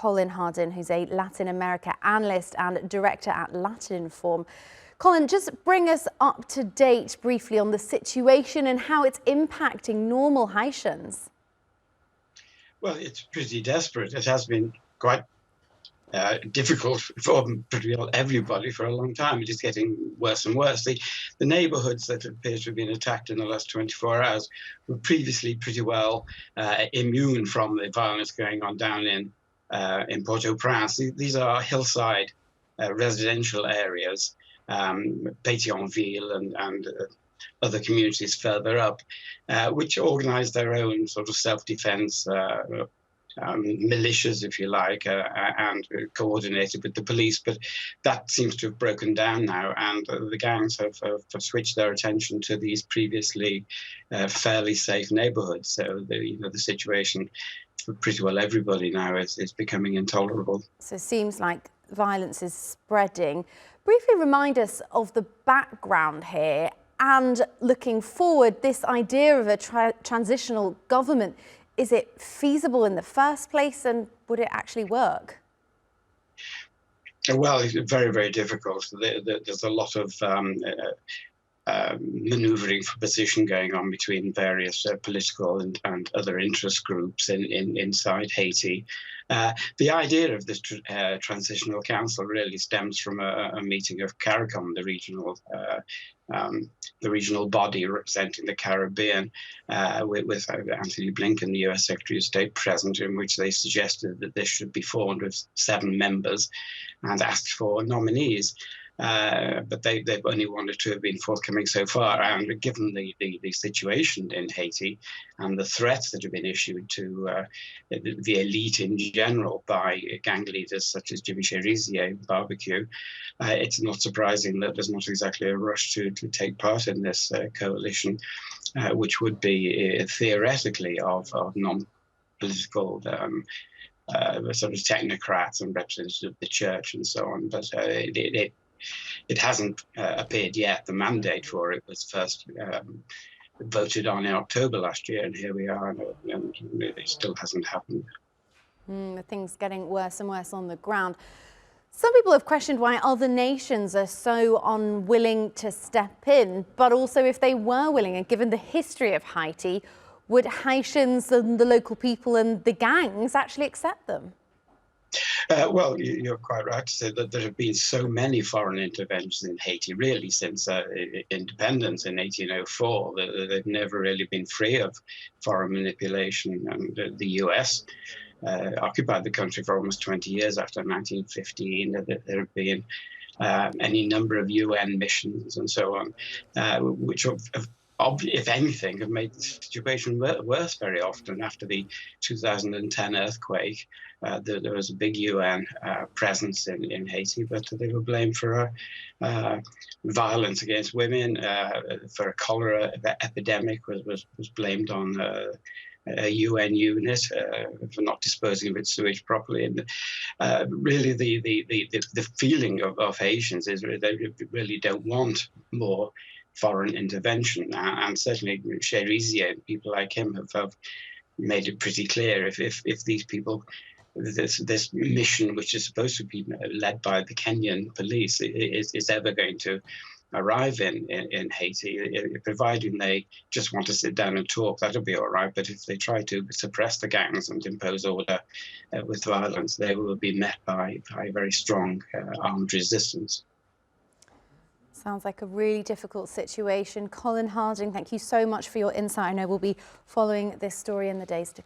Colin Harding, who's a Latin America analyst and director at Latin-Inform. Colin, just bring us up to date briefly on the situation and how it's impacting normal Haitians. Well, it's pretty desperate. It has been quite difficult for pretty well everybody for a long time. It is getting worse and worse. The neighbourhoods that appear to have been attacked in the last 24 hours were previously pretty well immune from the violence going on down in Port-au-Prince. These are hillside residential areas, Pétionville and other communities further up, which organise their own sort of self-defence militias, if you like, and coordinated with the police. But that seems to have broken down now, and the gangs have switched their attention to these previously fairly safe neighbourhoods. So the situation for pretty well everybody now is becoming intolerable. So it seems like violence is spreading. Briefly remind us of the background here, and looking forward, this idea of a transitional government. Is it feasible in the first place, and would it actually work? Well, it's very, very difficult. There's a lot of manoeuvring for position going on between various political and other interest groups inside Haiti. The idea of this transitional council really stems from a meeting of CARICOM, the regional body representing the Caribbean, with Anthony Blinken, the US Secretary of State, present, in which they suggested that this should be formed with 7 members and asked for nominees. But they've only wanted to have been forthcoming so far. And given the situation in Haiti and the threats that have been issued to the elite in general by gang leaders such as Jimmy Cherizier, Barbecue, it's not surprising that there's not exactly a rush to take part in this coalition, which would be theoretically of non-political sort of technocrats and representatives of the church and so on. But it hasn't appeared yet. The mandate for it was first voted on in October last year, and here we are, and it still hasn't happened. Things getting worse and worse on the ground. Some people have questioned why other nations are so unwilling to step in, but also if they were willing, and given the history of Haiti, would Haitians and the local people and the gangs actually accept them? Well, you're quite right to say that there have been so many foreign interventions in Haiti, really, since independence in 1804. They've never really been free of foreign manipulation. And the US occupied the country for almost 20 years after 1915. There have been any number of UN missions and so on, which have, if anything, have made the situation worse very often. After the 2010 earthquake, there was a big UN presence in Haiti, but they were blamed for violence against women, for a cholera epidemic was blamed on a UN unit for not disposing of its sewage properly. And really the feeling of Haitians is they really don't want more foreign intervention, and certainly Cherizier and people like him have made it pretty clear if these people, this mission, which is supposed to be led by the Kenyan police, is ever going to arrive in Haiti, providing they just want to sit down and talk, that'll be all right. But if they try to suppress the gangs and impose order with violence, they will be met by very strong armed resistance. Sounds like a really difficult situation. Colin Harding, thank you so much for your insight. I know we'll be following this story in the days to come.